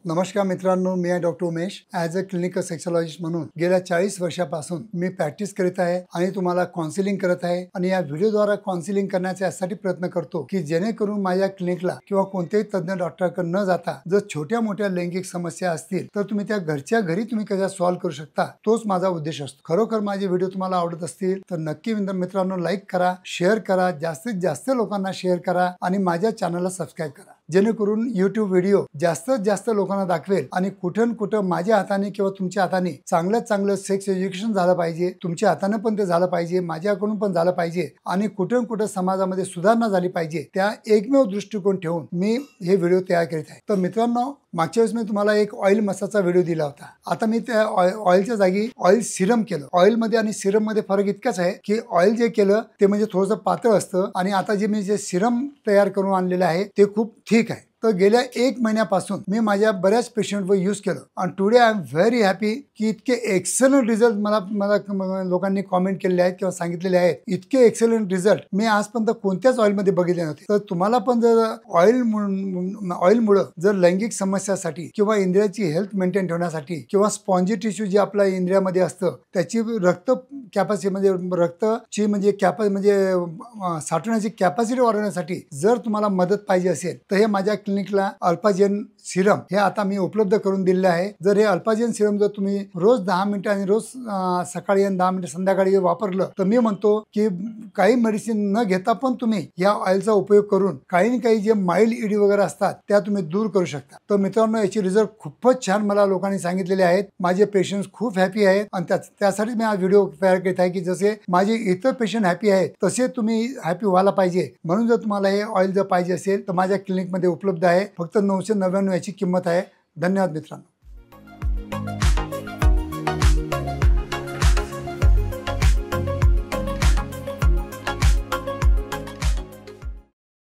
नमस्कार मित्रांनो, मी आहे doctor Umesh. As a clinical sexologist म्हणून गेल्या 40 वर्षापासून मी प्रॅक्टिस करत आहे आणि तुम्हाला काउन्सिलिंग करत आहे. आणि या व्हिडिओद्वारा काउन्सिलिंग करण्याचा यासाठी प्रयत्न करतो की जेणेकरून माझ्या क्लिनिकला किंवा कोणत्याही तज्ञ डॉक्टरकडे न जाता जर छोट्या मोठ्या लैंगिक समस्या असतील तर तुम्ही त्या घरच्या घरी तुम्ही कशा सॉल्व्ह करू शकता, तोच माझा उद्देश असतो. खरोखर माझे व्हिडिओ तुम्हाला आवडत असतील तर नक्की मित्रांनो लाईक करा, शेअर करा, जास्तीत जास्त लोकांना शेअर करा आणि माझ्या चॅनलला सबस्क्राईब करा, जेणेकरून यूट्यूब व्हिडिओ जास्तीत जास्त लोकांना दाखवेल. आणि कुठं कुठं माझ्या हाताने किंवा तुमच्या हाताने चांगल्यात चांगलं सेक्स एज्युकेशन झालं पाहिजे, तुमच्या हाताने पण ते झालं पाहिजे, माझ्याकडून पण झालं पाहिजे आणि कुठं कुठं समाजामध्ये सुधारणा झाली पाहिजे, त्या एकमेव दृष्टिकोन ठेवून मी हे व्हिडिओ तयार करीत आहे. तर मित्रांनो, मागच्या वेळेस मी तुम्हाला एक ऑइल मसाजचा व्हिडिओ दिला होता. आता मी त्या ऑइलच्या जागी ऑइल सिरम केलं. ऑइल मध्ये आणि सिरम मध्ये फरक इतकाच आहे की ऑइल जे केलं ते म्हणजे थोडंसं पातळ असतं आणि आता जे मी सिरम तयार करून आणलेलं आहे ते खूप ठीक आहे. तर गेल्या 1 महिन्यापासून मी माझ्या बऱ्याच पेशंटवर यूज केलं आणि today I am very happy की इतके एक्सलंट रिझल्ट मला लोकांनी कॉमेंट केलेले आहेत किंवा सांगितलेले आहेत. इतके एक्सलंट रिझल्ट मी आजपर्यंत कोणत्याच ऑइलमध्ये बघितले नव्हते. तर तुम्हाला पण जर ऑइलमुळे जर लैंगिक समस्यासाठी किंवा इंद्रियाची हेल्थ मेंटेन ठेवण्यासाठी किंवा स्पॉन्जी टिश्यू जे आपल्या इंद्रियामध्ये असतं त्याची रक्त कॅपॅसिटी म्हणजे रक्तची म्हणजे साठवण्याची कॅपॅसिटी वाढवण्यासाठी जर तुम्हाला मदत पाहिजे असेल तर हे माझ्या क्लिनिकला अल्फाजेन सिरम हे आता मी उपलब्ध करून दिलेले आहे. जर हे अल्फाजेन सिरम जर तुम्ही रोज 10 मिनिटं आणि रोज सकाळी आणि 10 मिनिटं संध्याकाळी वापरलं तर मी म्हणतो की काही मेडिसिन न घेता पण तुम्ही या ऑइलचा उपयोग करून काही ना काही जे माइल्ड ईडी वगैरे असतात त्या तुम्ही दूर करू शकता. तर मित्रांनो, याची रिझल्ट खूपच छान मला लोकांनी सांगितलेले आहेत. माझे पेशंट्स खूप हॅपी आहेत आणि त्यासाठी मी हा व्हिडिओ तयार करत आहे की जसे माझे इतर पेशंट हॅपी आहेत तसे तुम्ही हॅपी व्हायला पाहिजे. म्हणून जर तुम्हाला हे ऑइल जर पाहिजे असेल तर माझ्या क्लिनिकमध्ये उपलब्ध आहे. फक्त 999 याची किंमत आहे. धन्यवाद मित्रांनो.